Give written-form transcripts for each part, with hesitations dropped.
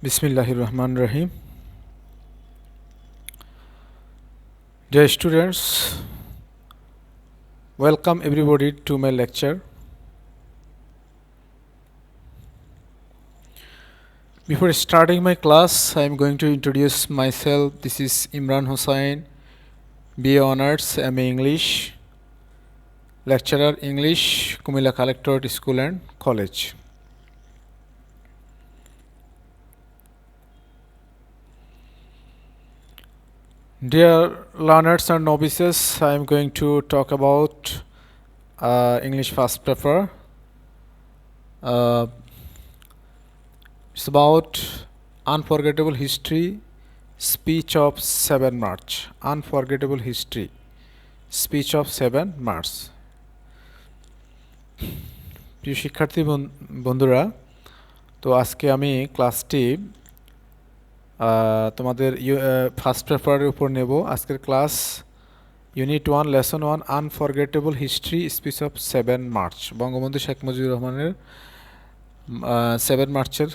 Bismillahir Rahmanir Rahim. Dear students, welcome everybody to my lecture. Before starting my class, I am going to introduce myself. This is Imran Hussain, BA Honours, MA English, lecturer English, Kumila Collectorate School and College. Dear learners and novices, I am going to talk about English first paper. It's about unforgettable history, speech of 7 March. Unforgettable history, speech of 7 March. প্রিয় শিক্ষার্থী বন্ধুরা, তো আজকে আমি ক্লাসটি তোমাদের first পেপারের উপর নেব। আজকের class unit 1 lesson 1 unforgettable history speech of 7 March. Bangabandhu Sheikh Mujibur রহমানের 7 মার্চের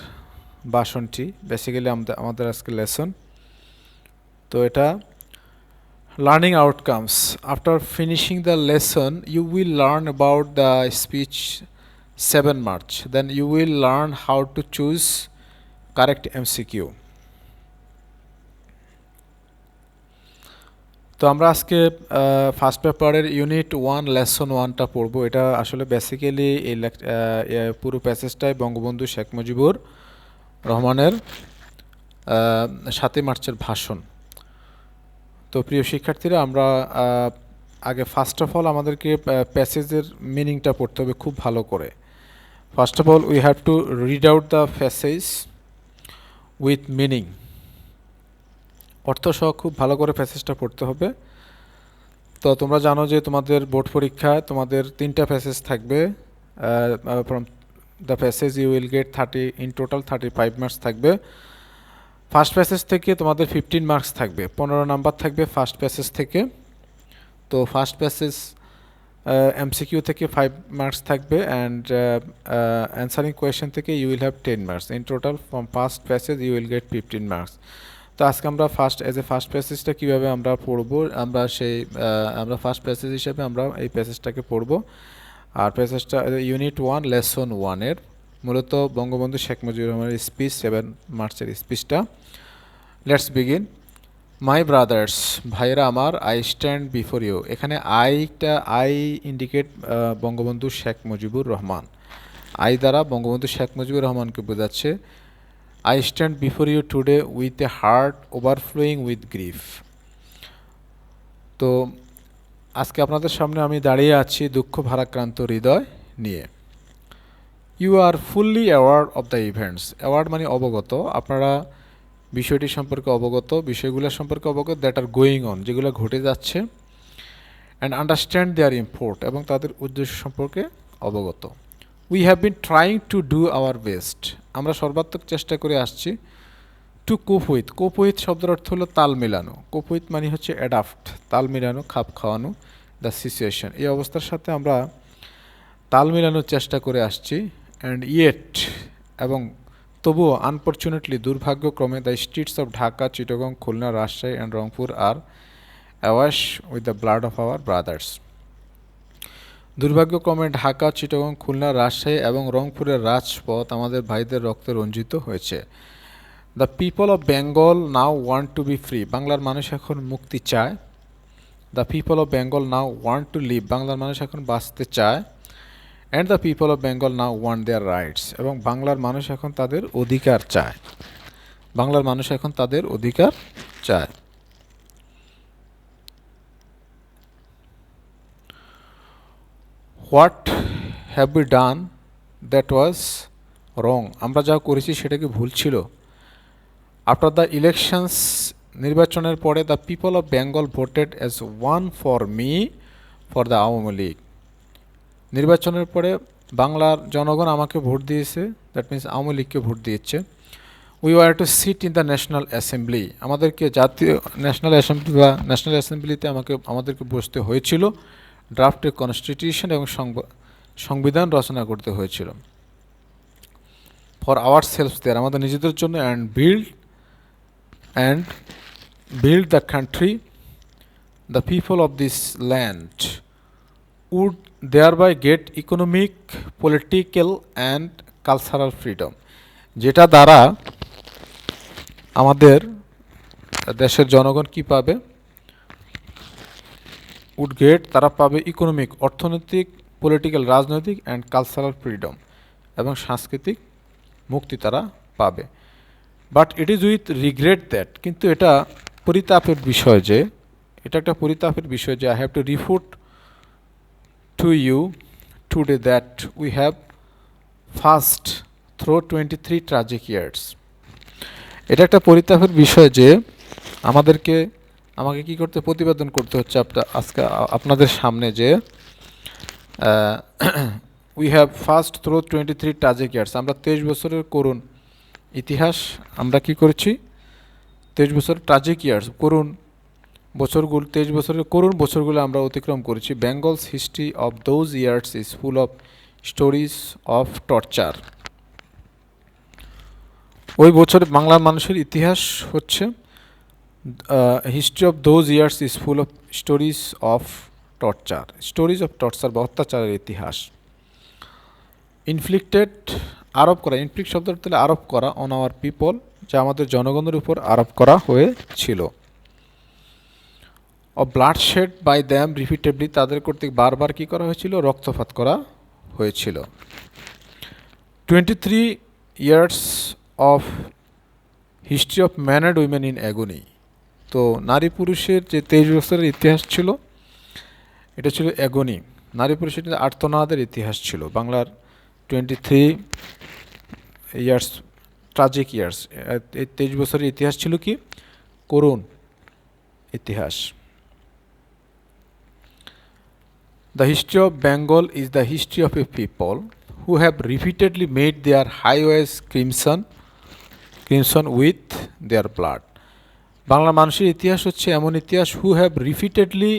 ভাষণটি বেসিক্যালি আমাদের আজকের লেসন। তো এটা learning outcomes. After finishing the lesson you will learn about the speech 7 March, then you will learn how to choose correct MCQ. তো আমরা আজকে first পেপারের ইউনিট 1 লেসন 1টা পড়ব। এটা আসলে বেসিক্যালি এই পুরো প্যাসেজটাই বঙ্গবন্ধু শেখ মুজিবুর রহমানের 7 মার্চের ভাষণ। তো প্রিয় শিক্ষার্থীরা, আমরা আগে ফার্স্ট অফ অল আমাদেরকে প্যাসেজের মিনিংটা পড়তে হবে খুব ভালো করে। First of all we have to read out the passage with meaning. অর্থসহ খুব ভালো করে প্যাসেজটা পড়তে হবে। তো তোমরা জানো যে তোমাদের বোর্ড পরীক্ষায় তোমাদের 3টা প্যাসেজ থাকবে। From the passage you will get 30 in total 35 marks থাকবে। ফার্স্ট প্যাসেজ থেকে তোমাদের 15 মার্কস থাকবে, 15 নাম্বার থাকবে ফার্স্ট প্যাসেজ থেকে। তো ফার্স্ট প্যাসেজ এমসিকিউ থেকে 5 মার্কস থাকবে অ্যান্ড অ্যান্সারিং কোয়েশ্চেন থেকে you will have 10 marks. In total from first passage you will get 15 marks. তো আজকে আমরা ফার্স্ট প্যাসেজটা কীভাবে আমরা পড়বো, আমরা ফার্স্ট প্যাসেজ হিসেবে আমরা এই প্যাসেজটাকে পড়বো। আর প্যাসেজটা ইউনিট 1 লেসন 1-এর মূলত বঙ্গবন্ধু শেখ মুজিবুর রহমানের স্পিচ 7 মার্চের স্পিচটা। Let's begin. মাই ব্রাদার্স, ভাইরা আমার, আই স্ট্যান্ড বিফোর ইউ। এখানে I indicate Bangabandhu Sheikh Mujibur Rahman. I দ্বারা বঙ্গবন্ধু শেখ মুজিবুর রহমানকে বোঝাচ্ছে। I stand before you today with a heart overflowing with grief. তো আজকে আপনাদের সামনে আমি দাঁড়িয়ে আছি দুঃখ ভারাক্রান্ত হৃদয় নিয়ে। You are fully aware of the events. Award মানে অবগত, আপনারা বিষয়টি সম্পর্কে অবগত, বিষয়গুলো সম্পর্কে অবগত, দ্যাট আর গোয়িং অন, যেগুলো ঘটে যাচ্ছে, অ্যান্ড আন্ডারস্ট্যান্ড দেয়ার ইম্পোর্ট, এবং তাদের উদ্দেশ্য সম্পর্কে অবগত। We have been trying to do our best. আমরা সর্বাত্মক চেষ্টা করে আসছি। টু কোপ উইথ শব্দের অর্থ হলো তাল মেলানো। কোপ উইথ মানে হচ্ছে অ্যাডাপ্ট, তাল মেলানো, খাপ খাওয়ানো দ্য সিচুয়েশন। এই অবস্থার সাথে আমরা তাল মেলানোর চেষ্টা করে আসছি। অ্যান্ড ইয়েট, এবং তবুও আনফর্চুনেটলি, দুর্ভাগ্যক্রমে, the streets of Dhaka, Chittagong, Khulna, Rajshahi and Rangpur are awash with the blood of our brothers. দুর্ভাগ্যক্রমে ঢাকা, চিটাগং, খুলনা, রাজশাহী এবং রংপুরের রাজপথ আমাদের ভাইদের রক্তে রঞ্জিত হয়েছে। The people of Bengal now want to be free. বাংলার মানুষ এখন মুক্তি চায়। The people of Bengal now want to live. বাংলার মানুষ এখন বাঁচতে চায়। And the people of Bengal now want their rights. এবং বাংলার মানুষ এখন তাদের অধিকার চায়। বাংলার মানুষ এখন তাদের অধিকার চায়। What have we done that was wrong. আমরা যা করেছি সেটা কি ভুল ছিল? আফটার দ্য ইলেকশনস, নির্বাচনের পরে, the people of Bengal voted as one for me for the Awami League. নির্বাচনের পরে বাংলার জনগণ আমাকে ভোট দিয়েছে, দ্যাট মিনস আওয়ামী লীগকে ভোট দিয়েছে। We were to sit in the national assembly. আমাদেরকে জাতীয় ন্যাশনাল অ্যাসেম্বলিতে আমাদেরকে বসতে হয়েছিল। ড্রাফট এ কনস্টিটিউশন এবং সংবিধান রচনা করতে হয়েছিল। ফর আওয়ার সেলফস দেয়ার, আমাদের নিজেদের জন্য, and build the country, the people of this land would thereby get economic, political and cultural freedom, যেটা দ্বারা আমাদের দেশের জনগণ কি পাবে, উড গেট, তারা পাবে ইকোনমিক, অর্থনৈতিক, পলিটিক্যাল, রাজনৈতিক অ্যান্ড কালচারাল ফ্রিডম, এবং সাংস্কৃতিক মুক্তি তারা পাবে। But it is with regret that, কিন্তু এটা পরিতাপের বিষয় যে, এটা একটা পরিতাপের বিষয় যে, I have to report to you today that we have fast through 23 tragic years. এটা একটা পরিতাপের বিষয় যে আমাকে কি করতে, প্রতিবেদন করতে হচ্ছে আজকে আপনাদের সামনে যে we have fast through 23 tragic years, আমরা 23 বছরের করুণ ইতিহাস আমরা কি করেছি, 23 বছরের ট্রাজিক ইয়ার্স, করুণ বছরগুলো, 23 বছরের করুণ বছরগুলো আমরা অতিক্রম করেছি। Bengal's history of those years is full of stories of torture. ওই বছর বাংলার মানুষের ইতিহাস হচ্ছে, history of those years is full of stories of torture বা অত্যাচারের ইতিহাস। ইনফ্লিক্টেড, আরোপ করা, ইনফ্লিক্ট শব্দের তাহলে আরোপ করা, অন আওয়ার পিপল, যা আমাদের জনগণের উপর আরোপ করা হয়েছিল। Of bloodshed by them repeatedly, তাদের কর্তৃক বারবার কি করা হয়েছিল, রক্তপাত করা হয়েছিল। 23 years of history of man and women in অ্যাগনি, তো নারী পুরুষের যে 23 বছরের ইতিহাস ছিল, এটা ছিল অ্যাগনি, নারী পুরুষের আর্তনাদের ইতিহাস ছিল। বাংলার 23 ইয়ার্স ট্রাজিক ইয়ার্স, এই 23 বছরের ইতিহাস ছিল কি, করুণ ইতিহাস। The history of Bengal is the history of a people who have repeatedly made their highways crimson with their blood. Bangla মানুষের ইতিহাস হচ্ছে এমন ইতিহাস, who have repeatedly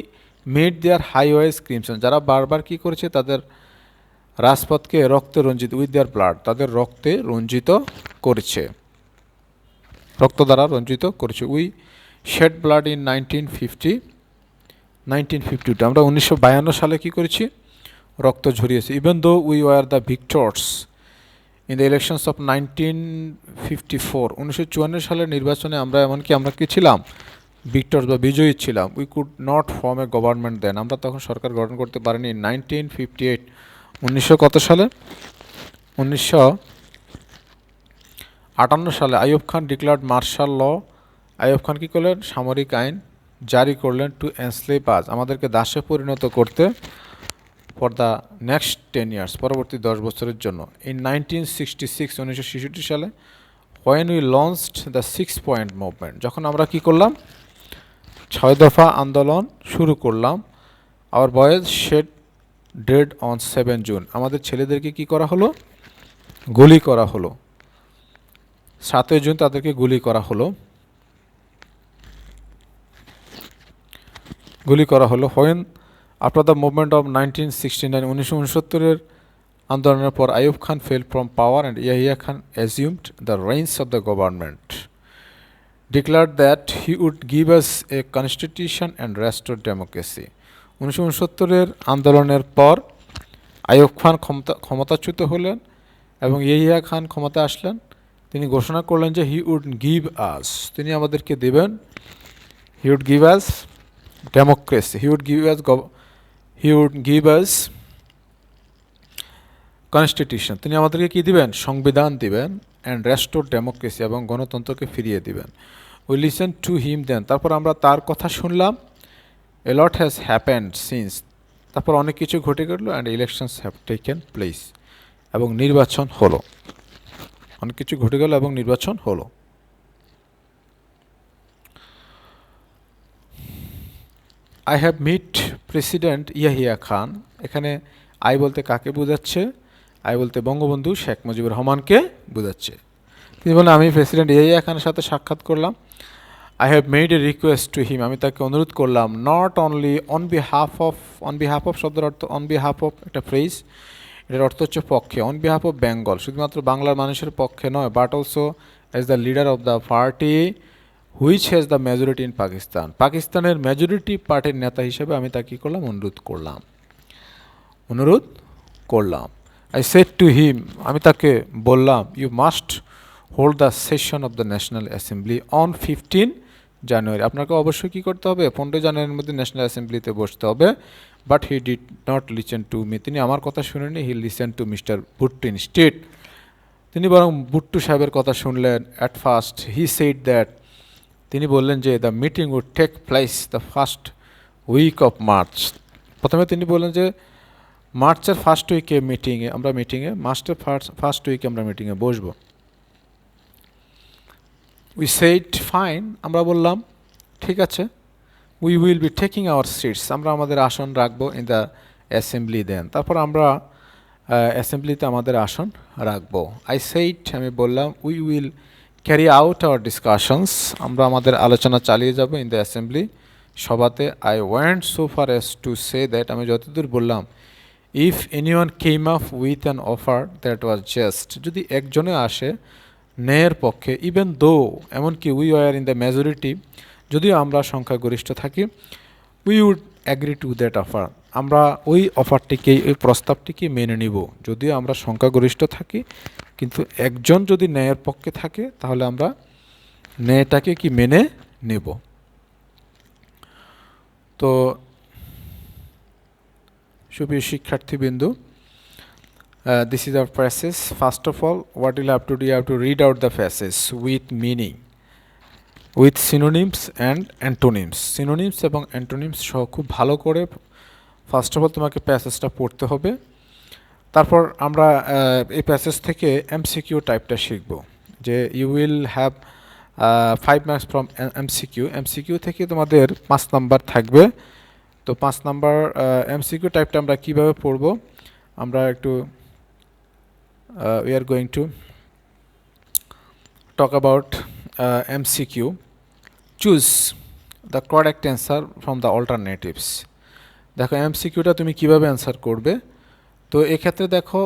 made their highways crimson, যারা বারবার কি করেছে, তাদের রাজপথকে রক্তে রঞ্জিত, উইথ দেয়ার ব্লাড, তাদের রক্তে রঞ্জিত করেছে, রক্ত দ্বারা রঞ্জিত করেছে। উই শেড ব্লাড ইন 1952, আমরা 1952 সালে কি করেছি, রক্ত ঝরিয়েছি। Even though we were the victors in the elections of 1954, 1954 সালের নির্বাচনে আমরা কি ছিলাম, ভিক্টরস বা বিজয়ী ছিলাম। We could not form a government then, আমরা তখন সরকার গঠন করতে পারিনি। 1958, 1900 কত সালে, 1958 সালে আইয়ুব খান ডিক্লার্ড মার্শাল ল, আইয়ুব খান কি করলেন, সামরিক আইন জারি করলেন, টু এনস্লেভ আস, আমাদেরকে দাসে পরিণত করতে, ফর দ্য নেক্সট 10 ইয়ার্স, পরবর্তী 10 বছরের জন্য। ইন 1966, 1966 সালে, when we launched the 6 point movement, যখন আমরা কি করলাম, 6 দফা আন্দোলন শুরু করলাম। Our boys shed dead on 7 June, আমাদের ছেলেদেরকে কি করা হলো, গুলি করা হলো, 7 জুন তাদেরকে গুলি করা হলো, when after the movement of 1969, 1969 আন্দোলনের পর Ayub Khan fell from power and Yahya Khan assumed the reins of the government, declared that he would give us a constitution and restore democracy. 1969 আন্দোলনের পর আইয়ুব খান ক্ষমতাচ্যুত হলেন এবং ইয়াহিয়া খান ক্ষমতা আসলেন। তিনি ঘোষণা করলেন যে হি উড গিভ আস, তিনি আমাদেরকে দেবেন, he would give us democracy, he would give us constitution, তিনি আমাদেরকে কি দিবেন, সংবিধান দিবেন, অ্যান্ড রেস্টোর ডেমোক্রেসি, এবং গণতন্ত্রকে ফিরিয়ে দিবেন। উই লিসেন টু হিম দেন, তারপর আমরা তার কথা শুনলাম। এ লট হ্যাজ হ্যাপেন্ড সিন্স, তারপর অনেক কিছু ঘটে গেল, and elections have taken place, এবং নির্বাচন হলো, অনেক কিছু ঘটে গেল এবং নির্বাচন হলো। I have met President Yahya Khan, এখানে আই বলতে কাকে বোঝাচ্ছে, আই বলতে বঙ্গবন্ধু শেখ মুজিবুর রহমানকে বোঝাচ্ছে। তিনি বলেন, আমি প্রেসিডেন্ট ইয়াহিয়া খানের সাথে সাক্ষাৎ করলাম। I have made a request to him, আমি তাকে অনুরোধ করলাম, not only on behalf of শব্দের অর্থ অন বিহাফ অফ একটা ফ্রেজ, এর অর্থ হচ্ছে পক্ষে, অন বিহাফ অফ বেঙ্গল, শুধুমাত্র বাংলার মানুষের পক্ষে নয়, but also as the leader of the party which has the majority in Pakistan, পাকিস্তানের মেজরিটি পার্টির নেতা হিসেবে আমি তাকে কী করলাম, অনুরোধ করলাম। আই সেড টু হিম, আমি তাকে বললাম, you must hold the session of the national assembly on 15 January, আপনাকে অবশ্যই কী করতে হবে, 15 জানুয়ারির মধ্যে ন্যাশনাল অ্যাসেম্বলিতে বসতে হবে। But he did not listen to me, তিনি আমার কথা শুনেনি, he listen to mister Bhutto instead, তিনি বরং ভুট্টো সাহেবের কথা শুনলেন। At first he said that, তিনি বললেন যে the meeting would take place the first week of March, প্রথমে তিনি বললেন যে মার্চের ফার্স্ট উইকে মার্চের ফার্স্ট উইকে আমরা মিটিংয়ে বসবো। উই সেইড ফাইন, আমরা বললাম ঠিক আছে। We will be taking our seats, আমরা আমাদের আসন রাখবো ইন দ্য অ্যাসেম্বলি দেন, তারপর আমরা অ্যাসেম্বলিতে আমাদের আসন রাখবো। আই সেইড, আমি বললাম, we will carry out our discussions, আমরা আমাদের আলোচনা চালিয়ে যাব ইন দ্য অ্যাসেম্বলি, সভাতে। I went so far as to say that, আমি যতদূর বললাম, if anyone came up with an offer that was just, যদি একজনে আসে ন্যায়ের পক্ষে, ইভেন দো, এমনকি we were in the majority, যদিও আমরা সংখ্যাগরিষ্ঠ থাকি, we would agree to that offer, আমরা ওই অফারটিকে, ওই প্রস্তাবটিকে মেনে নিব, যদিও আমরা সংখ্যাগরিষ্ঠ থাকি, কিন্তু একজন যদি ন্যায়ের পক্ষে থাকে তাহলে আমরা ন্যায়টাকে কি মেনে নেব। তো সুপ্রিয় শিক্ষার্থীবৃন্দ, this is our passage. First of all, what you'll have to do, you have to read out the passage with meaning, with synonyms and antonyms. Synonyms এবং antonyms সহ খুব ভালো করে ফার্স্ট অফ অল তোমাকে প্যাসেজটা পড়তে হবে। তারপর আমরা এই প্যাসেজ থেকে এমসিকিউ টাইপটা শিখব, যে you will have 5 marks from MCQ. MCQ থেকে তোমাদের 5 নাম্বার থাকবে। তো 5 নাম্বার এমসিকিউ টাইপটা আমরা কীভাবে পড়ব, আমরা একটু we are going to talk about MCQ. Choose the correct answer from the alternatives. দেখো এমসিকিউটা তুমি কিভাবে অ্যান্সার করবে। তো এক্ষেত্রে দেখো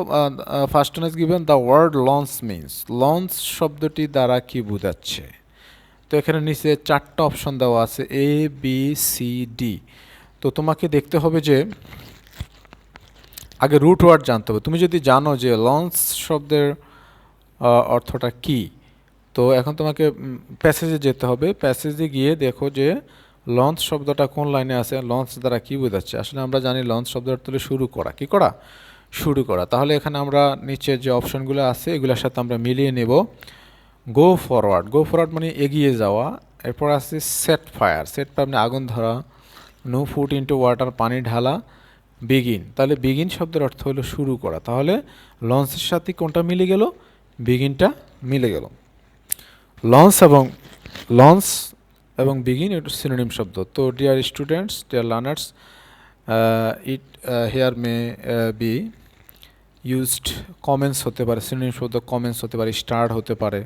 first one is given the word launch means, launch শব্দটি দ্বারা কি বোঝাচ্ছে। তো এখানে নিচে 4টা অপশন দেওয়া আছে, এ বি সি ডি। তো তোমাকে দেখতে হবে যে আগে রুট ওয়ার্ড জানতে হবে। তুমি যদি জানো যে লঞ্চ শব্দের অর্থটা কি, তো এখন তোমাকে প্যাসেজে যেতে হবে। প্যাসেজে গিয়ে দেখো যে লঞ্চ শব্দটা কোন লাইনে আছে, লঞ্চ দ্বারা কি বোঝাচ্ছে। আসলে আমরা জানি লঞ্চ শব্দের অর্থ হলো শুরু করা, কি করা, শুরু করা। তাহলে এখানে আমরা নিচে যে অপশনগুলো আছে এগুলোর সাথে আমরা মিলিয়ে নেব। গো ফরওয়ার্ড, গো ফরওয়ার্ড মানে এগিয়ে যাওয়া। এরপর আছে সেট ফায়ার, সেট ফায়ার মানে আগুন ধরা। নো ফুট ইনটু ওয়াটার, পানি ঢালা। বিগিন, তাহলে বিগিন শব্দের অর্থ হলো শুরু করা। তাহলে লঞ্চের সাথে কোনটা মিলে গেল, বিগিনটা মিলে গেল। লঞ্চ এবং বিগিন একটু সিনোনিম শব্দ। তো dear students, dear learners, it here may be used comments হতে পারে, সিনোনিম শব্দ কমেন্টস হতে পারে, স্টার্ট হতে পারে,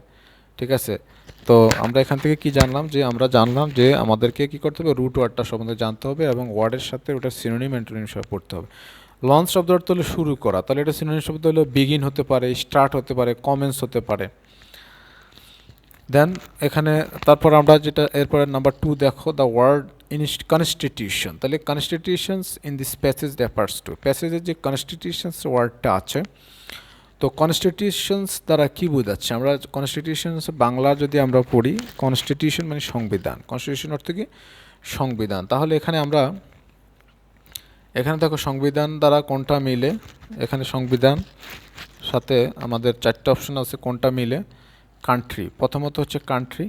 ঠিক আছে। তো আমরা এখান থেকে কি জানলাম, যে আমরা জানলাম যে আমাদেরকে কি করতে হবে, রুট ওয়ার্ডটা সম্বন্ধে জানতে হবে এবং ওয়ার্ডের সাথে ওটা সিনোনিম অ্যান্টোনিম সহ পড়তে হবে। লঞ্চ শব্দ অর্থ হলো শুরু করা, তাহলে এটা সিনোনিম শব্দ হলো বিগিন হতে পারে, স্টার্ট হতে পারে, কমেন্টস হতে পারে। দেন এখানে তারপর আমরা যেটা এরপরে নাম্বার 2 দেখো, দ্য ওয়ার্ড কনস্টিটিউশন। তাহলে constitutions in this passage refers to, প্যাসেজের যে কনস্টিটিউশনস ওয়ার্ডটা আছে, তো কনস্টিটিউশনস দ্বারা কী বোঝাচ্ছে। আমরা কনস্টিটিউশনস বাংলা যদি আমরা পড়ি, কনস্টিটিউশন মানে সংবিধান, কনস্টিটিউশন অর্থ কি সংবিধান। তাহলে এখানে দেখো সংবিধান দ্বারা কোনটা মিলে, এখানে সংবিধান সাথে আমাদের 4টা অপশন আছে, কোনটা মিলে। কান্ট্রি, প্রথমত হচ্ছে কান্ট্রি,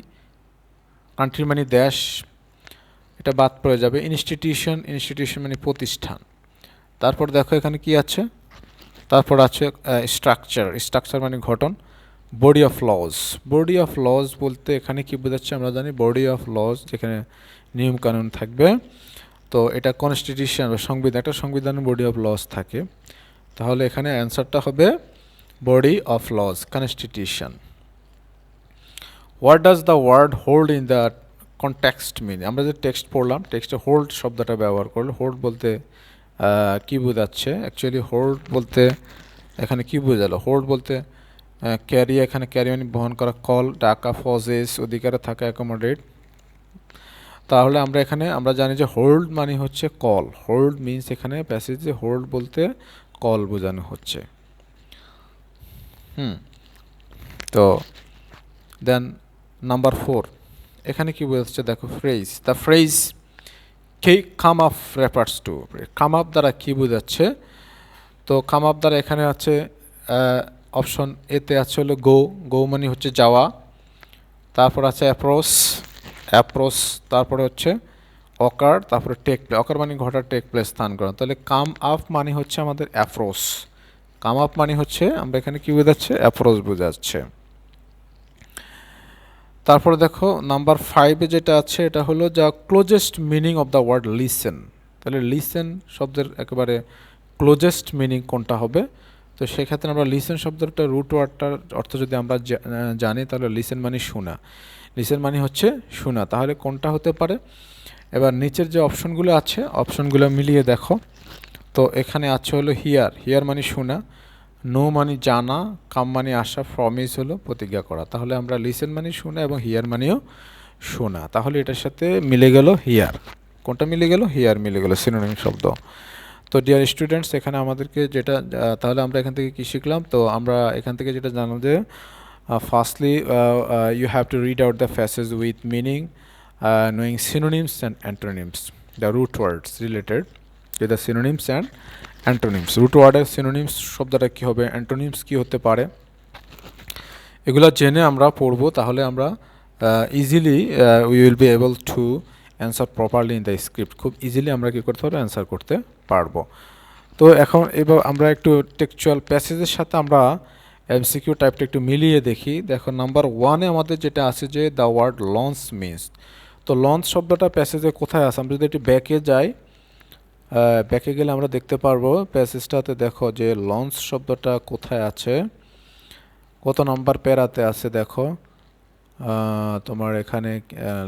কান্ট্রি মানে দেশ, এটা বাদ পড়ে যাবে। ইনস্টিটিউশন, ইনস্টিটিউশন মানে প্রতিষ্ঠান। তারপর দেখো এখানে কি আছে, তারপর আছে স্ট্রাকচার, স্ট্রাকচার মানে গঠন। Body of laws, body of laws বলতে এখানে কি বোঝাচ্ছে আমরা জানি, বডি অফ লজ যেখানে নিয়মকানুন থাকবে। তো এটা কনস্টিটিউশন বা সংবিধান, একটা সংবিধানের বডি অফ লজ থাকে। তাহলে এখানে অ্যান্সারটা হবে body of laws, constitution. What does the word hold in the context mean, আমরা যে টেক্সট পড়লাম, টেক্সটে হোল্ড শব্দটা ব্যবহার করলো। হোল্ড বলতে কি বোঝাচ্ছে, অ্যাকচুয়ালি হোল্ড বলতে এখানে কি বোঝালো? হোল্ড বলতে ক্যারি, এখানে ক্যারি মানে বহন করা, কল ডাকা, পজেস অধিকারে থাকা, অ্যাকোমোডেট। তাহলে আমরা এখানে আমরা জানি যে হোল্ড মানে হচ্ছে কল, হোল্ড মিনস এখানে প্যাসেজে হোল্ড বলতে কল বোঝানো হচ্ছে। তো দেন নাম্বার 4 এখানে কি বোঝাচ্ছে দেখো, ফ্রেজ। দ্য ফ্রেজ কে come up refers to, come up দ্বারা কি বোঝাচ্ছে? তো কাম আপ দ্বারা এখানে আছে অপশন এতে আছে হলো গো, গো মানে হচ্ছে যাওয়া, তারপর আছে অ্যাপ্রোচ, অ্যাপ্রোচ, তারপরে হচ্ছে অকার, তারপরে টেক প্লেস, অকার মানে ঘটা, টেক প্লেস স্থান গ্রহণ। তাহলে কাম আপ মানে হচ্ছে আমাদের অ্যাপ্রোচ, কাম আপ মানে হচ্ছে আমরা এখানে কি বোঝাচ্ছে, অ্যাপ্রোচ বোঝাচ্ছে। তারপরে দেখো নাম্বার 5-এ যেটা আছে এটা হলো যা closest meaning of the word listen. তাহলে লিসেন শব্দের একেবারে ক্লোজেস্ট মিনিং কোনটা হবে? তো সেক্ষেত্রে আমরা লিসেন শব্দটা রুট ওয়ার্ডটার অর্থ যদি আমরা জানি, তাহলে লিসেন মানে শোনা, লিসেন মানে হচ্ছে শোনা। তাহলে কোনটা হতে পারে? এবার নিচের যে অপশনগুলো আছে অপশনগুলো মিলিয়ে দেখো। তো এখানে আছে হলো হিয়ার, হিয়ার মানে শোনা, নো মানে জানা, কাম মানে আসা, প্রমিস হলো প্রতিজ্ঞা করা। তাহলে আমরা লিসেন মানে শোনা এবং হিয়ার মানেও শোনা। তাহলে এটার সাথে মিলে গেল হিয়ার। কোনটা মিলে গেল? হিয়ার মিলে গেল, সিনোনিম শব্দ। তো ডিয়ার স্টুডেন্টস, এখানে আমাদেরকে যেটা তাহলে আমরা এখান থেকে কি শিখলাম? তো আমরা এখান থেকে যেটা জানলাম যে firstly you have to read out the phrases with meaning, knowing synonyms and antonyms, the root words related to the synonyms and antonyms. root word এর synonyms শব্দটা কি হবে, antonyms কি হতে পারে, এগুলো জেনে আমরা পড়বো। তাহলে আমরা easily we will be able to answer properly in the script, খুব ইজিলি আমরা কি করতে পারবো, অ্যান্সার করতে পারবো। তো এখন এবার আমরা একটু টেক্সচুয়াল প্যাসেজের সাথে আমরা এমসিকিউ টাইপটা একটু মিলিয়ে দেখি। দেখো নাম্বার 1-এ আমাদের যেটা আছে যে দ্য ওয়ার্ড লঞ্চ মিনস। তো লঞ্চ শব্দটা প্যাসেজে কোথায় আছে? আমরা যদি একটু ব্যাকে যাই, ব্যাকে গেলে আমরা দেখতে পারবো প্যাসেজটাতে, দেখো যে লঞ্চ শব্দটা কোথায় আছে, কত নাম্বার প্যারাতে আছে দেখো। তোমার এখানে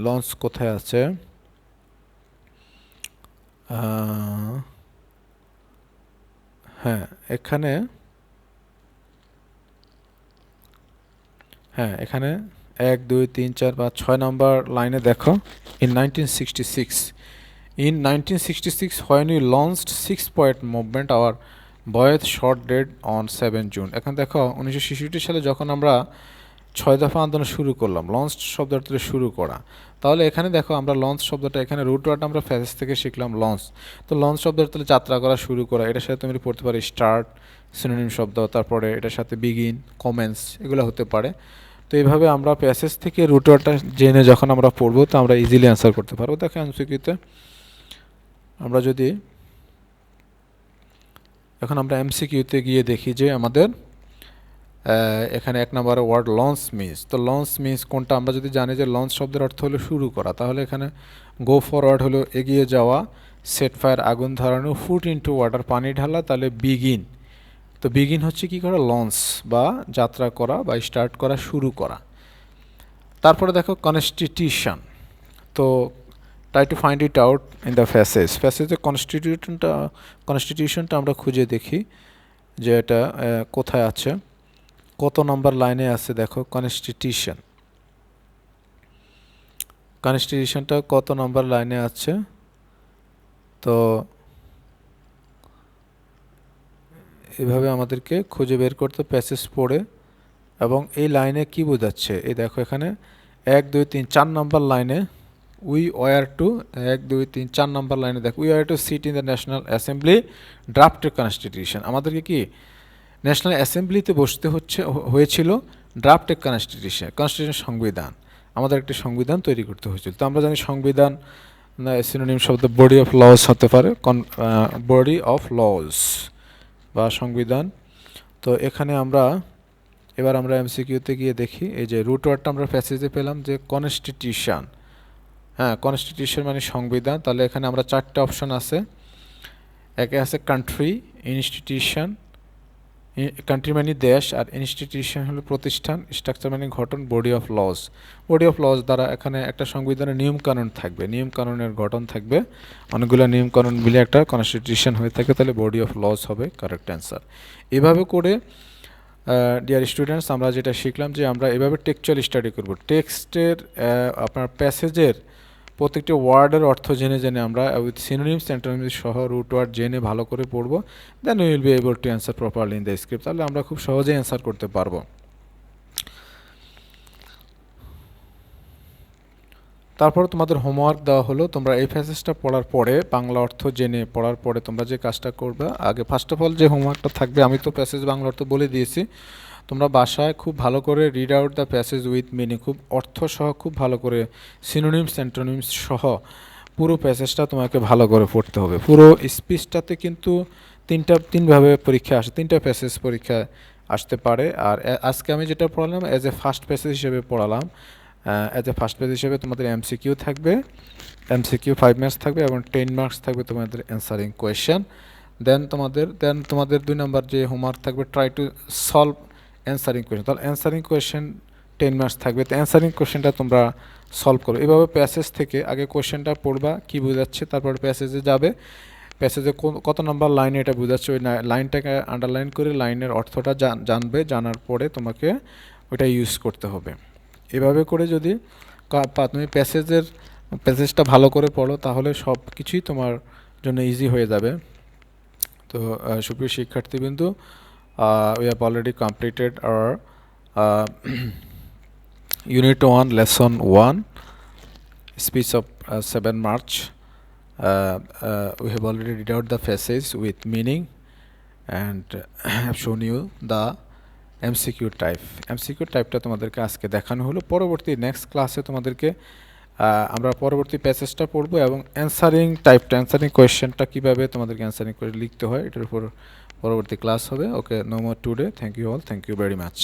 লঞ্চ কোথায় আছে? হ্যাঁ এখানে, হ্যাঁ এখানে 1 2 3 4 5 6 নাম্বার লাইনে দেখো, in 1966, in 1966 when we launched 6-point movement our voyage short dead on 7 June. এখন দেখো 1966 সালে যখন আমরা 6 দফা আন্দোলন শুরু করলাম, লঞ্চ শব্দটা থেকে শুরু করা। তাহলে এখানে দেখো আমরা লঞ্চ শব্দটা, এখানে রুট ওয়ার্ড আমরা ফ্রেজ থেকে শিখলাম লঞ্চ। তো লঞ্চ শব্দটা তাহলে যাত্রা করা, শুরু করা, এটার সাথে তুমি পড়তে পারো স্টার্ট, সিনোনিম শব্দ, তারপরে এটার সাথে বিগিন, কমেন্স, এগুলো হতে পারে। তো এইভাবে আমরা প্যাসেজ থেকে রুট ওয়ার্ডটা জেনে যখন আমরা পড়বো, তো আমরা ইজিলি অ্যান্সার করতে পারবো। দেখো এমসিকিউতে আমরা যদি এখন আমরা এমসিকিউতে গিয়ে দেখি যে আমাদের এখানে 1 নম্বরে ওয়ার্ড লঞ্চ মিন্স। তো লঞ্চ মিন্স কোনটা? আমরা যদি জানি যে লঞ্চ শব্দের অর্থ হলো শুরু করা, তাহলে এখানে গো ফরওয়ার্ড হলো এগিয়ে যাওয়া, সেট ফায়ার আগুন ধরানো, ফুট ইনটু ওয়াটার পানি ঢালা, তাহলে বিগিন। তো বিগিন হচ্ছে কি করা? লঞ্চ বা যাত্রা করা বা স্টার্ট করা, শুরু করা। তারপরে দেখো কনস্টিটিউশন। তো try to find it out in the passage. প্যাসেজের কনস্টিটিউশনটা আমরা খুঁজে দেখি যে এটা কোথায় আছে, কত নম্বর লাইনে আছে। দেখো কনস্টিটিউশন, কনস্টিটিউশনটা কত নম্বর লাইনে আছে? তো এভাবে আমাদেরকে খুঁজে বের করতে, প্যাসেজ পড়ে, এবং এই লাইনে কি বোঝাচ্ছে এই দেখো এখানে 1 2 3 4 নম্বর লাইনে উই ওয়ার টু 1 2 3 4 নম্বর লাইনে দেখো we were to sit in the national assembly drafted constitution. আমাদেরকে কি ন্যাশনাল অ্যাসেম্বলিতে বসতে হয়েছিল ড্রাফটেড কনস্টিটিউশন, কনস্টিটিউশন সংবিধান, আমাদের একটি সংবিধান তৈরি করতে হয়েছিল। তো আমরা জানি সংবিধান সিনোনিম শব্দ বডি অফ লজ হতে পারে, বডি অফ লজ বা সংবিধান। তো এখানে আমরা এবার আমরা এমসিকিউতে গিয়ে দেখি, এই যে রুট ওয়ার্ডটা আমরা প্যাসেজে পেলাম যে কনস্টিটিউশন। হ্যাঁ কনস্টিটিউশন মানে সংবিধান। তাহলে এখানে আমরা 4টে অপশন আছে, একে আছে কান্ট্রি, ইনস্টিটিউশন, কান্ট্রি মানে দেশ, আর ইনস্টিটিউশন হলো প্রতিষ্ঠান, স্ট্রাকচার মানে গঠন, body of laws, body of laws দ্বারা এখানে একটা সংবিধানের নিয়মকানুন থাকবে, নিয়মকানুনের গঠন থাকবে, অনেকগুলো নিয়মকানুন মিলে একটা কনস্টিটিউশন হয়ে থাকে, তাহলে বডি অফ লজ হবে কারেক্ট অ্যান্সার। এভাবে করে ডিয়ার স্টুডেন্টস আমরা যেটা শিখলাম যে আমরা এভাবে টেক্সচুয়াল স্টাডি করব, টেক্সটের আপনার প্যাসেজের প্রত্যেকটি ওয়ার্ডের অর্থ জেনে জেনে আমরা উইথ সিনোনিমস অ্যান্টোনিমস সহ রুট ওয়ার্ড জেনে ভালো করে পড়বো, then we will be able to answer properly in the script, তাহলে আমরা খুব সহজেই অ্যান্সার করতে পারবো। তারপর তোমাদের হোমওয়ার্ক দেওয়া হলো, তোমরা এই প্যাসেজটা পড়ার পরে বাংলা অর্থ জেনে পড়ার পরে তোমরা যে কাজটা করবে, আগে ফার্স্ট অফ অল যে হোমওয়ার্কটা থাকবে, আমি তো প্যাসেজ বাংলা অর্থ বলে দিয়েছি, তোমরা বাসায় খুব ভালো করে read out the passage with meaning, খুব অর্থ সহ খুব ভালো করে সিনোনিমস অ্যান্টোনিমস সহ পুরো প্যাসেজটা তোমাকে ভালো করে পড়তে হবে। পুরো স্পিচটাতে কিন্তু তিনভাবে পরীক্ষা আসে, তিনটা প্যাসেজ পরীক্ষা আসতে পারে। আর আজকে আমি যেটা পড়ালাম অ্যাজ এ ফার্স্ট প্যাসেজ হিসেবে পড়ালাম, অ্যাজ এ ফার্স্ট পেজ হিসেবে তোমাদের এমসিকিউ থাকবে, এমসিকিউ 5 মার্কস থাকবে এবং 10 মার্কস থাকবে তোমাদের অ্যান্সারিং কোয়েশ্চেন। দেন তোমাদের 2 নম্বর যে হোমওয়ার্ক থাকবে, try to solve answering question, তাহলে অ্যান্সারিং কোয়েশ্চেন 10 মার্কস থাকবে, তো অ্যান্সারিং কোয়েশ্চেনটা তোমরা সলভ করো। এভাবে প্যাসেজ থেকে আগে কোয়েশ্চেনটা পড়বা কী বোঝাচ্ছে, তারপর প্যাসেজে যাবে, প্যাসেজে কত নম্বর লাইনে এটা বোঝাচ্ছে ওই লাইনটাকে আন্ডারলাইন করে লাইনের অর্থটা জানবে, জানার পরে তোমাকে ওইটা ইউজ করতে হবে। এভাবে করে যদি তুমি প্যাসেজটা ভালো করে পড়ো, তাহলে সব কিছুই তোমার জন্য ইজি হয়ে যাবে। তো সুপ্রিয় শিক্ষার্থীবৃন্দু, we have already completed our Unit 1 Lesson 1 speech of 7 March. We have already read out the passage with meaning and have shown you the MCQ টাইপটা তোমাদেরকে আজকে দেখানো হলো। পরবর্তী নেক্সট ক্লাসে তোমাদেরকে আমরা পরবর্তী প্যাসেজটা পড়বো এবং অ্যান্সারিং কোয়েশ্চেনটা কীভাবে তোমাদেরকে অ্যান্সারিং করে লিখতে হয় এটার উপর পরবর্তী ক্লাস হবে। Okay, no more today, thank you all, thank you very much.